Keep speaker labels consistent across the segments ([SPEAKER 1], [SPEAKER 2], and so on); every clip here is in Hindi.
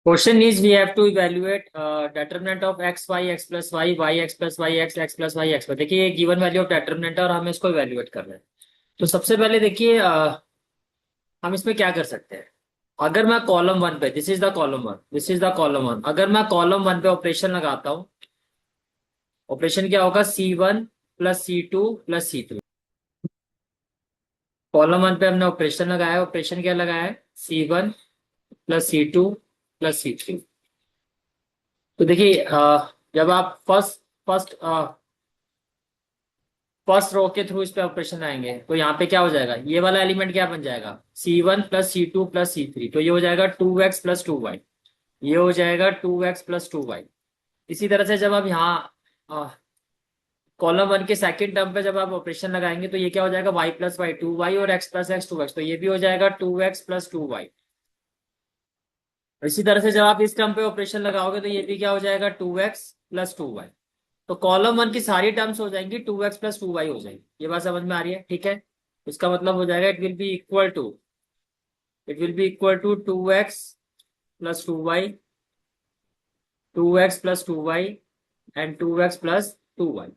[SPEAKER 1] Question is we have to evaluate determinant of x y x plus y y x plus y x x plus y x पर। देखिए ये गिवन वैल्यू ऑफ डेटर्मिनेंट है और हमें इसको इवेल्युएट करना है। तो सबसे पहले देखिए हम इसमें क्या कर सकते हैं। अगर मैं कॉलम वन पे, this is the column one, this is the column one, अगर मैं कॉलम वन पे ऑपरेशन लगाता हूँ, ऑपरेशन क्या होगा, C1 plus C2 plus C3। Column one पे हमने ऑपरेशन लगाया है, ऑपरेशन क्या लगाया है, C1 plus C2 plus C3। तो देखिए जब आप फर्स्ट फर्स्ट रो के थ्रू इस पे ऑपरेशन आएंगे तो यहाँ पे क्या हो जाएगा, ये वाला एलिमेंट क्या बन जाएगा, C1 plus C2 plus C3। तो ये हो जाएगा 2x प्लस 2y, ये हो जाएगा 2x प्लस 2y। इसी तरह से जब आप यहाँ कॉलम वन के सेकंड टर्म पे जब आप ऑपरेशन लगाएंगे तो ये क्या हो जाएगा, y प्लस वाई 2y और x प्लस x 2x। तो ये भी हो जाएगा 2x प्लस 2y। इसी तरह से जब आप इस टर्म पे ऑपरेशन लगाओगे तो ये भी क्या हो जाएगा, 2x प्लस 2y। तो कॉलम वन की सारी टर्म्स हो जाएंगी 2x प्लस 2y हो जाएगी। ये बात समझ में आ रही है, ठीक है। इसका मतलब हो जाएगा it will be equal to 2x plus 2y, 2x plus 2y and 2x plus 2y।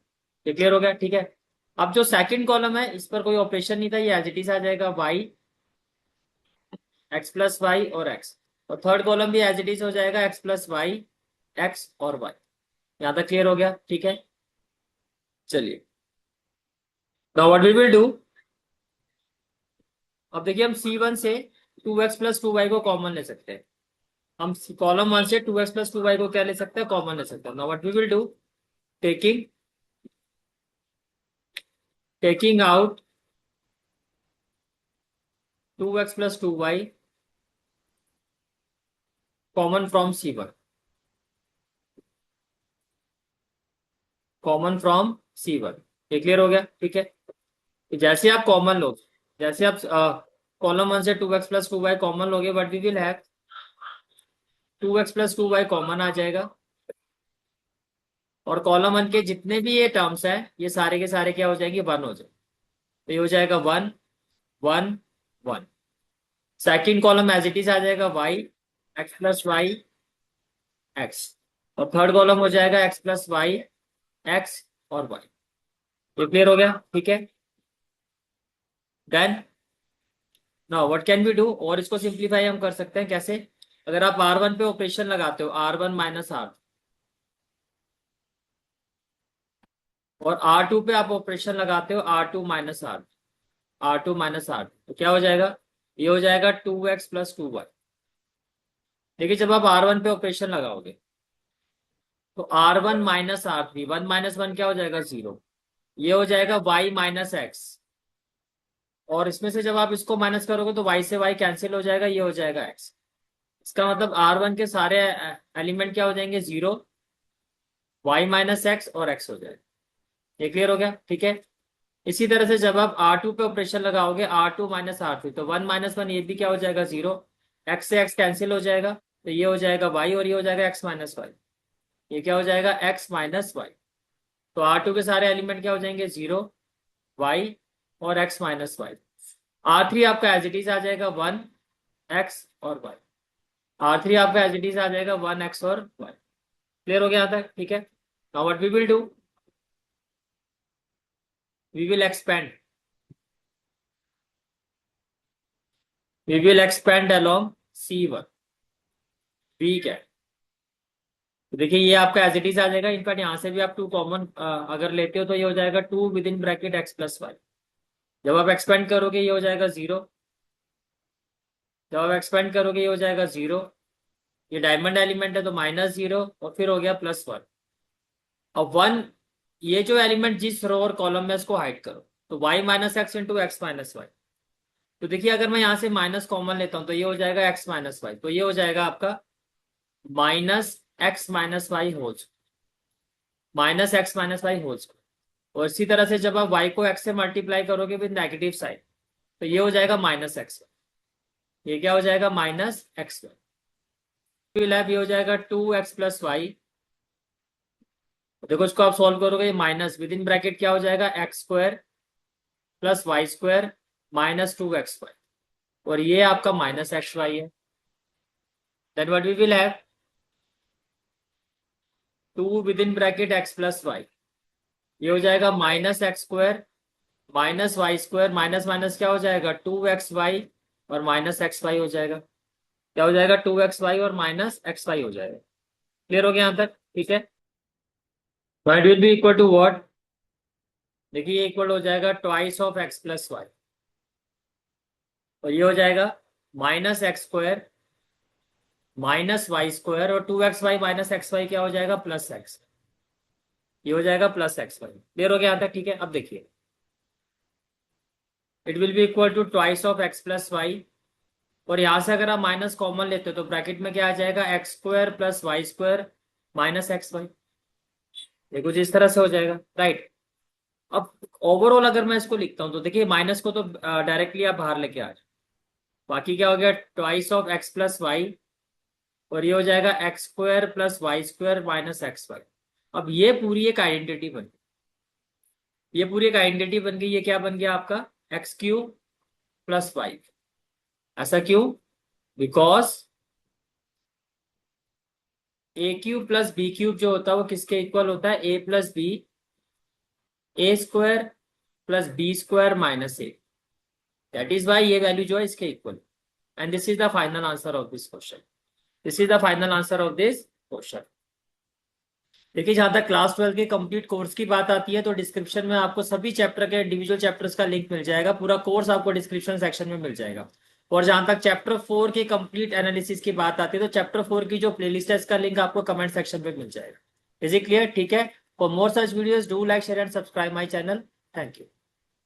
[SPEAKER 1] ये क्लियर हो गया, ठीक है। अब जो सेकंड कॉलम है इस पर कोई ऑपरेशन नहीं था, ये एज इट इज आ जाएगा y, x प्लस वाई और x। और थर्ड कॉलम भी एज इट इज हो जाएगा x प्लस वाई, x और y। यहां तक क्लियर हो गया, ठीक है। चलिए now what we will do. अब देखिए हम C1 से 2x प्लस 2y को कॉमन ले सकते हैं। हम कॉलम वन से 2x प्लस 2y को क्या ले सकते हैं, कॉमन ले सकते हैं। Now what we will do, taking taking out 2x plus 2y common from C1, common from C1। ये क्लियर हो गया, ठीक है। जैसे आप कॉमन लो, जैसे आप कॉलम वन से 2x प्लस 2y कॉमन लोगे, but we will have 2x plus 2y common आ जाएगा। और कॉलम वन के जितने भी ये टर्म्स हैं ये सारे के सारे क्या हो जाएंगे, वन हो जाएंगे। तो ये हो जाएगा 1 1 1। Second column as it is आ जाएगा y, x plus Y x। और थर्ड कॉलम हो जाएगा x प्लस वाई, x और y। ये क्लियर हो गया, ठीक है। Then now what can we do, और इसको सिंप्लीफाई हम कर सकते हैं कैसे। अगर आप R1 पे ऑपरेशन लगाते हो, R1 माइनस R, और R2 पे आप ऑपरेशन लगाते हो R2 minus R, R2 minus R, तो क्या हो जाएगा, ये हो जाएगा 2x प्लस 2y। देखिए जब आप R1 पे ऑपरेशन लगाओगे तो R1 माइनस R3, 1 माइनस 1 क्या हो जाएगा, 0। ये हो जाएगा y माइनस एक्स। और इसमें से जब आप इसको माइनस करोगे तो y से y कैंसिल हो जाएगा, ये हो जाएगा x। इसका मतलब R1 के सारे एलिमेंट क्या हो जाएंगे, 0, y माइनस एक्स और x हो जाएगा। ये क्लियर हो गया, ठीक है। इसी तरह से जब आप R2 पे ऑपरेशन लगाओगे, R2 माइनस R3, तो 1 माइनस 1 ये भी क्या हो जाएगा, 0, x से x कैंसिल हो जाएगा, तो ये हो जाएगा y और ये हो जाएगा x माइनस वाई। ये क्या हो जाएगा, x माइनस वाई। तो R2 के सारे एलिमेंट क्या हो जाएंगे, 0, y और x माइनस वाई। R3 आपका एज इट इज आ जाएगा 1 x और y। R3 आपका एज इट इज आ जाएगा 1 x और y। क्लियर हो गया यहाँ तक, ठीक है। Now what we will do, we will expand, we will expand along C1, ठीक है। तो देखिए ये आपका एज इट इज आ जाएगा। इनफैक्ट यहाँ से भी आप टू कॉमन अगर लेते हो तो ये हो जाएगा 2 within bracket x plus y. जब आप एक्सपेंड करोगे ये हो जाएगा 0, जब आप एक्सपेंड करोगे ये हो जाएगा 0। ये डायमंड एलिमेंट है तो माइनस 0 और फिर हो गया प्लस 1। अब 1, ये जो एलिमेंट जिस रो और कॉलम में इसको हाइड करो, तो y minus x into x minus y. तो देखिए अगर मैं यहाँ से माइनस कॉमन लेता हूँ तो ये हो जाएगा x माइनस वाई, तो ये हो जाएगा आपका minus x minus y whole, minus x minus y whole. और इसी तरह से जब आप y को x से मल्टीप्लाई करोगे विद नेगेटिव साइड तो ये हो जाएगा माइनस एक्स, ये क्या हो जाएगा, माइनस एक्स वाई। ये हो जाएगा 2x प्लस वाई। देखो इसको आप सॉल्व करोगे, माइनस विद इन ब्रैकेट क्या हो जाएगा, x square plus y square minus 2x y. और ये आपका माइनस एक्स वाई है। then what we will have 2 within bracket x plus y, ये हो जाएगा minus x square minus y square, minus minus क्या हो जाएगा 2xy और माइनस एक्स वाई हो जाएगा, क्या हो जाएगा 2xy और माइनस एक्स वाई हो जाएगा। क्लियर हो गया यहाँ तक? ठीक है, it will be equal to what, देखिए इक्वल हो जाएगा twice of x plus y, और ये हो जाएगा minus x square minus y square, और 2xy माइनस एक्स वाई क्या हो जाएगा प्लस एक्स, ये हो जाएगा प्लस एक्स वाई। क्लियर हो गया यहाँ तक? ठीक है, अब देखिए it will be equal to twice of x plus y, और यहां से अगर आप माइनस कॉमन लेते हो तो ब्रैकेट में क्या आ जाएगा x square plus y square minus x y, ये कुछ इस तरह से हो जाएगा, राइट। अब ओवरऑल अगर मैं इसको लिखता हूं तो देखिए माइनस को तो डायरेक्टली आप बाहर लेके आ जाए, बाकी क्या हो गया twice of x plus y, और ये हो जाएगा x square plus y square minus x y. अब ये पूरी एक आइडेंटिटी बन गई, ये पूरी एक आइडेंटिटी बन गई, ये क्या बन गया आपका एक्स क्यूब प्लस वाई। ऐसा क्यों? Because A cube plus B cube जो होता है वो किसके इक्वल होता है, A plus B, A square plus B square minus A, that is why ये वैल्यू जो है इसके equal. And this is the final answer of this question, this is the final answer of this question. देखिए जहां तक क्लास 12 के कंप्लीट कोर्स की बात आती है तो डिस्क्रिप्शन में आपको सभी चैप्टर के इंडिविजुअल चैप्टर्स का लिंक मिल जाएगा, पूरा कोर्स आपको डिस्क्रिप्शन सेक्शन में मिल जाएगा। और जहां तक चैप्टर 4 के कंप्लीट एनालिसिस की बात आती है तो चैप्टर 4 की जो प्लेलिस्ट है इसका लिंक आपको कमेंट सेक्शन में मिल जाएगा। Is it clear? ठीक है, for more such videos do like share and subscribe my channel. Thank you.